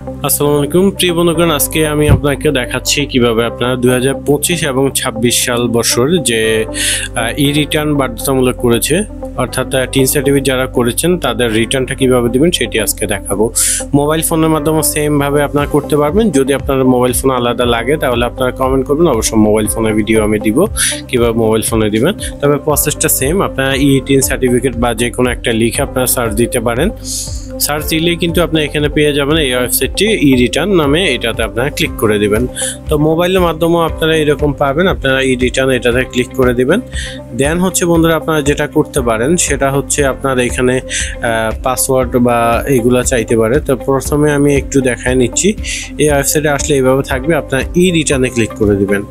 আসসালামু আলাইকুম প্রিয় বন্ধুগণ, আজকে আমি আপনাকে দেখাচ্ছি কিভাবে আপনারা 2025 এবং 26 সাল বছর যে রিটার্ন বাধ্যতামূলক করেছে, অর্থাৎ টিন সার্টিফিকেট যারা করেছেন তাদের রিটার্নটা কিভাবে দিবেন সেটি আজকে দেখাবো। মোবাইল ফোনের মাধ্যমে সেম ভাবে আপনারা করতে পারবেন। যদি আপনার মোবাইল ফোন আলাদা লাগে তাহলে আপনারা কমেন্ট করবেন, অবশ্যই মোবাইল ফোনের ভিডিও আমি দিব কিভাবে মোবাইল ফোনে দিবেন। তবে প্রসেসটা সেম। আপনারা টিন সার্টিফিকেট বা যে কোনো একটা লিখে আপনারা সার্চ দিতে পারেন। সার্চ দিলেই কিন্তু আপনি এখানে পেয়ে যাবেন এই ওয়েবসাইটটি রিটার্ন নামে, এটাতে আপনারা ক্লিক করে দিবেন। তো মোবাইলের মাধ্যমেও আপনারা এরকম পাবেন, আপনারা রিটার্ন এটাতে ক্লিক করে দিবেন। দেন হচ্ছে বন্ধুরা আপনারা যেটা করতে পারেন সেটা হচ্ছে আপনার এখানে পাসওয়ার্ড বা এইগুলা চাইতে পারে। তো প্রথমে আমি একটু দেখায় নিচ্ছি। এই ওয়েবসাইটে আসলে এইভাবে থাকবে, আপনারা রিটার্নে ক্লিক করে দিবেন।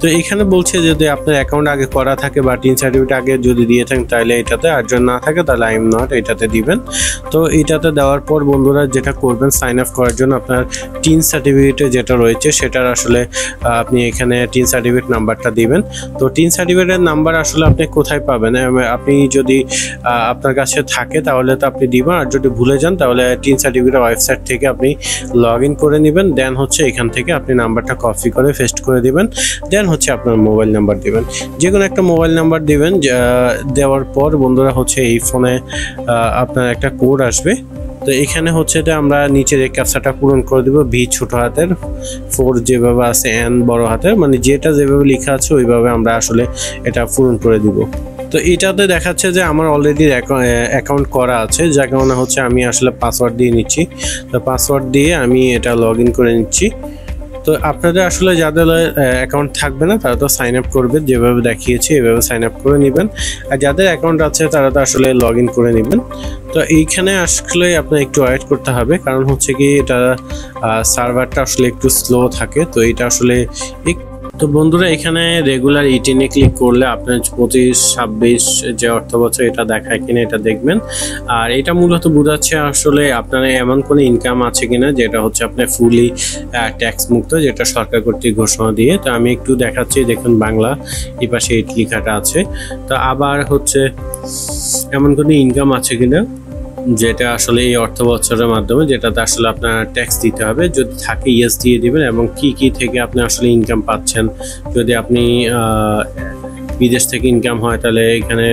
তো এখানে বলছে যদি আপনার অ্যাকাউন্ট আগে করা থাকে বা টিন সার্টিফিকেট আগে যদি দিয়ে থাকেন তাহলে এটাতে, আর যদি না থাকে তাহলে আই এম নট এটাতে দিবেন। তো এটাতে দেওয়ার পর বন্ধুরা যেটা করবেন, সাইন আপ করার জন্য আপনার টিন সার্টিফিকেটে যেটা রয়েছে সেটার আসলে আপনি এখানে টিন সার্টিফিকেট নাম্বারটা দিবেন। তো টিন সার্টিফিকেটের নাম্বার আসলে আপনি কোথায় পাবেন? আপনি যদি আপনার কাছে থাকে তাহলে তো আপনি দিবেন, আর যদি ভুলে যান তাহলে টিন সার্টিফিকেটের ওয়েবসাইট থেকে আপনি লগ ইন করে নেবেন। দেন হচ্ছে এখান থেকে আপনি নাম্বারটা কপি করে পেস্ট করে দিবেন। দেন হচ্ছে আপনার মোবাইল নাম্বার দিবেন, যে কোনো একটা মোবাইল নাম্বার দিবেন। দেওয়ার পর বন্ধুরা হচ্ছে এই ফোনে আপনার একটা কোড আসবে। তো এখানে হচ্ছে এটা আমরা নিচের এই ক্যাপচাটা পূরণ করে দেবো। ভি ছোট হাতের, 4 যেভাবে আছে, এন বড় হাতের, মানে যেটা যেভাবে লেখা আছে ওইভাবে আমরা আসলে এটা পূরণ করে দিব। তো এটাতে দেখাচ্ছে যে আমার অলরেডি অ্যাকাউন্ট করা আছে, যার কারণে হচ্ছে আমি আসলে পাসওয়ার্ড দিয়ে নিচ্ছি। তো পাসওয়ার্ড দিয়ে আমি এটা লগ ইন করে নিচ্ছি। তো আপনাদের আসলে যাদের অ্যাকাউন্ট থাকবে না তারা তো সাইন আপ করবে, যেভাবে দেখিয়েছি এভাবে সাইন আপ করে নেবেন। আর যাদের অ্যাকাউন্ট আছে তারা তো আসলে লগ ইন করে নেবেন। তো এইখানে আসলে আপনার একটু ওয়েট করতে হবে, কারণ হচ্ছে কি এটা সার্ভারটা আসলে একটু স্লো থাকে। তো এটা আসলে তো বন্ধুরা এখানে রেগুলার ইটিনে ক্লিক করলে আপনার 25-26 যে অর্থ বছর এটা দেখায় কিনা এটা দেখবেন। আর এটা মূলত বোঝাচ্ছে আসলে আপনার এমন কোনো ইনকাম আছে কিনা যেটা হচ্ছে আপনার ফুলি ট্যাক্স মুক্ত, যেটা সরকার কর্তৃক ঘোষণা দিয়ে। তো আমি একটু দেখাচ্ছি, দেখুন বাংলা এই পাশে এই লেখাটা আছে। তো আবার হচ্ছে এমন কোনো ইনকাম আছে কিনা যেটা আসলে এই অর্থ বছরের মাধ্যমে যেটাতে আসলে আপনার ট্যাক্স দিতে হবে। যদি থাকে ইয়েস দিয়ে দিবেন, এবং কি কি থেকে আপনি আসলে ইনকাম পাচ্ছেন। যদি আপনি বিদেশ থেকে ইনকাম হয় তাহলে এখানে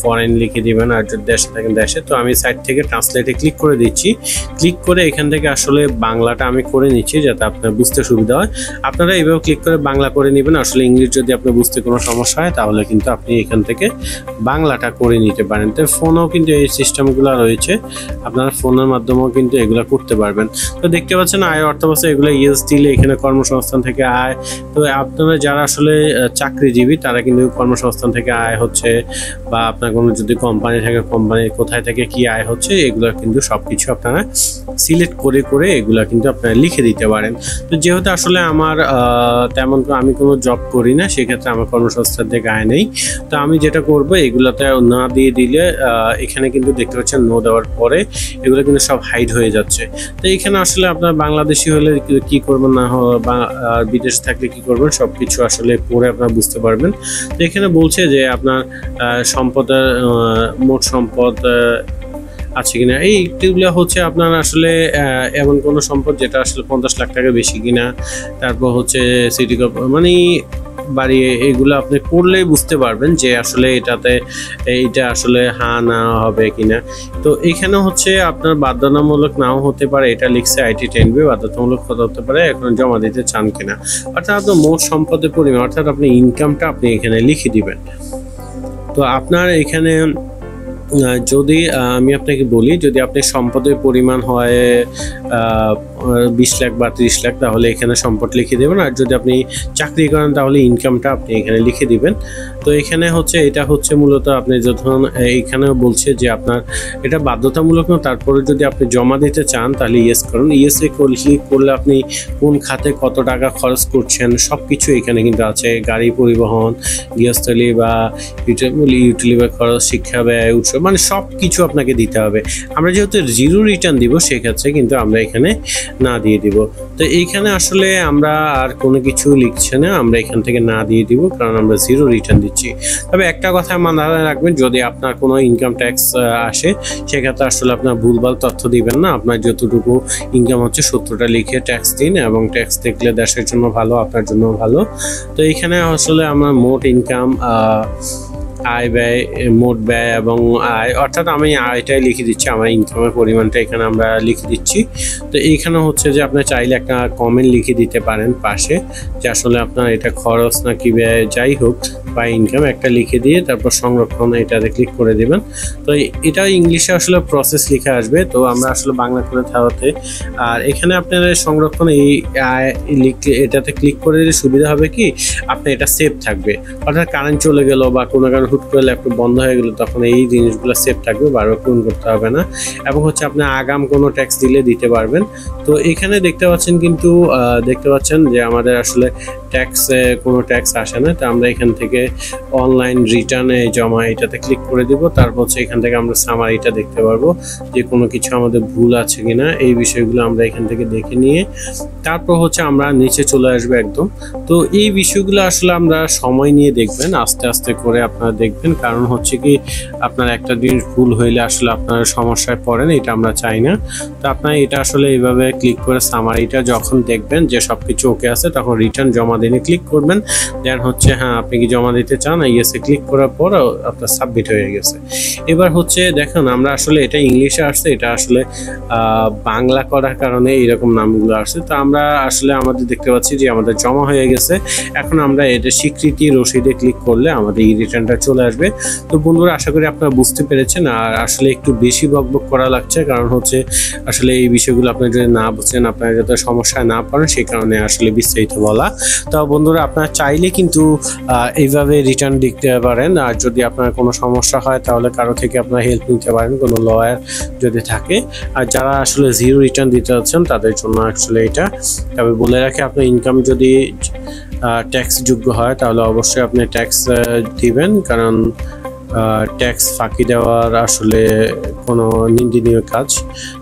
ফরেন লিখে দিবেন, আর যদি দেশে থাকেন দেশে। তো আমি সাইড থেকে ট্রান্সলেটে ক্লিক করে দিচ্ছি। ক্লিক করে এখান থেকে আসলে বাংলাটা আমি করে নিচ্ছি যাতে আপনার বুঝতে সুবিধা হয়। আপনারা এইভাবে ক্লিক করে বাংলা করে নেবেন। আসলে ইংলিশ যদি আপনার বুঝতে কোনো সমস্যা হয় তাহলে কিন্তু আপনি এখান থেকে বাংলাটা করে নিতে পারেন। তো ফোনেও কিন্তু এই সিস্টেমগুলো রয়েছে, আপনারা ফোনের মাধ্যমেও কিন্তু এগুলো করতে পারবেন। তো দেখতে পাচ্ছেন আয় অর্থ বছর, এগুলো ইয়েস দিলে এখানে কর্মসংস্থান থেকে আয়। তো আপনারা যারা আসলে চাকরিজীবী তারা কিন্তু কর্মসংস্থান থেকে আয় হচ্ছে, বা আপনার কোনো যদি কোম্পানি থাকে কোম্পানির কোথায় থেকে কি আয় হচ্ছে, এগুলো কিন্তু সবকিছু আপনারা সিলেক্ট করে করে এগুলা কিন্তু আপনারা লিখে দিতে পারেন। তো যেহেতু আসলে আমার তেমন আমি কোনো জব করি না, সেক্ষেত্রে আমার কর্মসংস্থান থেকে আয় নেই। তো আমি যেটা করব, এগুলাতে না দিয়ে দিলে এখানে কিন্তু দেখতে পাচ্ছেন নো দেওয়ার পরে এগুলো কিন্তু সব হাইড হয়ে যাচ্ছে। তো এখানে আসলে আপনার বাংলাদেশি হলে কি করবেন, না বা বিদেশ থাকলে কি করবেন, সব কিছু আসলে পরে আপনারা বুঝতে পারবেন। তো এখানে বলছে যে আপনার সম্পদের মোট সম্পদ আছে কিনা, এইগুলো হচ্ছে আপনার আসলে এমন কোনো সম্পদ যেটা আসলে 50 লাখ টাকা বেশি কিনা। তারপর হচ্ছে সিটি মানে বাড়ি, এগুলো আপনি করলেই বুঝতে পারবেন যে আসলে এটাতে এইটা আসলে হ্যাঁ না হবে কিনা। তো এখানে হচ্ছে আপনার বাধ্যতামূলক নাও হতে পারে, এটা লিখছে আইটি 10B বাধ্যতামূলক হতে পারে, এখন জমা দিতে চান কিনা। অর্থাৎ আপনার মোট সম্পদের পরিমাণ, অর্থাৎ আপনি ইনকামটা আপনি এখানে লিখে দিবেন। তো আপনার এখানে যদি আমি আপনাকে বলি, যদি আপনি সম্পদের পরিমাণ হয় 20 লাখ বা 30 লাখ তাহলে এখানে সম্পদ লিখে দেবেন। আর যদি আপনি চাকরি করেন তাহলে ইনকামটা আপনি এখানে লিখে দিবেন। তো এখানে হচ্ছে এটা হচ্ছে মূলত আপনি যখন এইখানেও বলছে যে আপনার এটা বাধ্যতামূলক না, তারপরে যদি আপনি জমা দিতে চান তাহলে ইয়েস করুন। ইয়েসে ক্লিক করলে আপনি কোন খাতে কত টাকা খরচ করছেন সব কিছু এখানে কিন্তু আছে। গাড়ি পরিবহন, গৃহস্থলী বা ইউটিলিটি খরচ, শিক্ষা ব্যয়, উৎসব, মানে সব কিছু আপনাকে দিতে হবে। আমরা যেহেতু জিরো রিটার্ন দিব সেক্ষেত্রে কিন্তু আমরা এখানে না দিয়ে দিব। তো এইখানে আসলে আমরা আর কোনো কিছু লিখছি না, আমরা এখান থেকে না দিয়ে দিব, কারণ আমরা জিরো রিটার্ন দিচ্ছি। তবে একটা কথা মাথায় রাখবেন, যদি আপনার কোনো ইনকাম ট্যাক্স আসে সেক্ষেত্রে আসলে আপনার ভুলভাল তথ্য দিবেন না। আপনার যতটুকু ইনকাম হচ্ছে সত্যটা লিখে ট্যাক্স দিন, এবং ট্যাক্স দেখলে দেশের জন্য ভালো, আপনার জন্য ভালো। তো এইখানে আসলে আমার মোট ইনকাম, আয় ব্যয়, মোট ব্যয় এবং আয়, অর্থাৎ আমি আয়টাই লিখে দিচ্ছি, আমার ইনকামের পরিমাণটা এখানে আমরা লিখে দিচ্ছি। তো এইখানে হচ্ছে যে আপনি চাইলে একটা কমেন্ট লিখে দিতে পারেন পাশে, যে আসলে আপনার এটা খরচ নাকি ব্যয়, যাই হোক বা ইনকাম একটা লিখে দিয়ে তারপর সংরক্ষণ এটাতে ক্লিক করে দেবেন। তো এটা ইংলিশে আসলে প্রসেস লিখে আসবে, তো আমরা আসলে বাংলা করে থাকতে। আর এখানে আপনার সংরক্ষণ এই লিখলে এটাতে ক্লিক করে দিলে সুবিধা হবে কি, আপনার এটা সেভ থাকবে। অর্থাৎ কারেন্ট চলে গেল বা কোনো কারণে হুট করে ল্যাপটপ বন্ধ হয়ে গেল, তখন এই জিনিসগুলো সেভ থাকবে, বারবার পূরণ করতে হবে না। এবং হচ্ছে আপনি আগাম কোনো ট্যাক্স দিলে দিতে পারবেন। তো এখানে দেখতে পাচ্ছেন কিন্তু দেখতে পাচ্ছেন যে আমাদের আসলে কোনো ট্যাক্স আসে না। তো আমরা এখান থেকে অনলাইন রিটার্নে জমা এটাতে ক্লিক করে দিব। তারপর হচ্ছে এখান থেকে আমরা সামারিটা দেখতে পারবো যে কোনো কিছু আমাদের ভুল আছে কিনা, এই বিষয়গুলো আমরা এখান থেকে দেখে নিয়ে তারপর হচ্ছে আমরা নিচে চলে আসবো একদম। তো এই বিষয়গুলো আসলে আমরা সময় নিয়ে দেখবেন, আস্তে আস্তে করে আপনারা দেখবেন, কারণ হচ্ছে কি আপনার একটা জিনিস ভুল হইলে আসলে আপনার সমস্যায় পড়েন, এটা আমরা চাই না। তো আপনার এটা আসলে এইভাবে ক্লিক করে সামারিটা যখন দেখবেন যে সবকিছু ওকে আছে, তখন রিটার্ন জমা দিনে ক্লিক করবেন। দেন হচ্ছে হ্যাঁ আপনি কি জমা দিতে চান, ইয়েসে ক্লিক করার পর আপনার সাবমিট হয়ে গেছে। এবার হচ্ছে দেখুন আমরা আসলে এটা ইংলিশে আসছে, এটা আসলে বাংলা করার কারণে এইরকম নামগুলো আসছে। তো আমরা আসলে আমাদের দেখতে পাচ্ছি যে আমাদের জমা হয়ে গেছে। এখন আমরা এটা স্বীকৃতি রসিদে ক্লিক করলে আমাদের এই রিটার্নটা চলে আসবে। তো বন্ধুরা আশা করি আপনারা বুঝতে পেরেছেন। আর আসলে একটু বেশি বকবক করা লাগছে, কারণ হচ্ছে আসলে এই বিষয়গুলো আপনারা যদি না বুঝেন, আপনারা যাতে সমস্যায় না পড়েন, সেই কারণে আসলে বিস্তারিত বলা। তো বন্ধুরা আপনারা চাইলে কিন্তু এইভাবে রিটার্ন দিতে পারেন। আর যদি আপনার কোনো সমস্যা হয় তাহলে কারো থেকে আপনারা হেল্প নিতে পারেন, কোনো লয়ার যদি থাকে। আর যারা আসলে জিরো রিটার্ন দিতে যাচ্ছেন তাদের জন্য আসলে এটা। তবে বলে রাখি, আপনার ইনকাম যদি ট্যাক্স যোগ্য হয় তাহলে অবশ্যই আপনি ট্যাক্স দিবেন, কারণ ট্যাক্স ফাঁকি দেওয়ার আসলে কোনো নিন্দনীয় কাজ।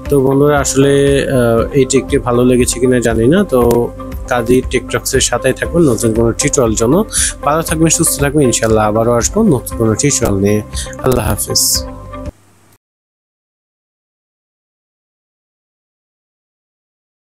তো বন্ধুরা আসলে এইটি একটি ভালো লেগেছে কিনা জানি না। তো কাজী টিকটক্সের সাথেই থাকবেন নতুন কোনো টিউটোরিয়াল জন্য। ভালো থাকবেন, সুস্থ থাকবেন, ইনশাল্লাহ আবারও আসবো নতুন কোনো টিউটোরিয়াল নিয়ে। আল্লাহ হাফিজ।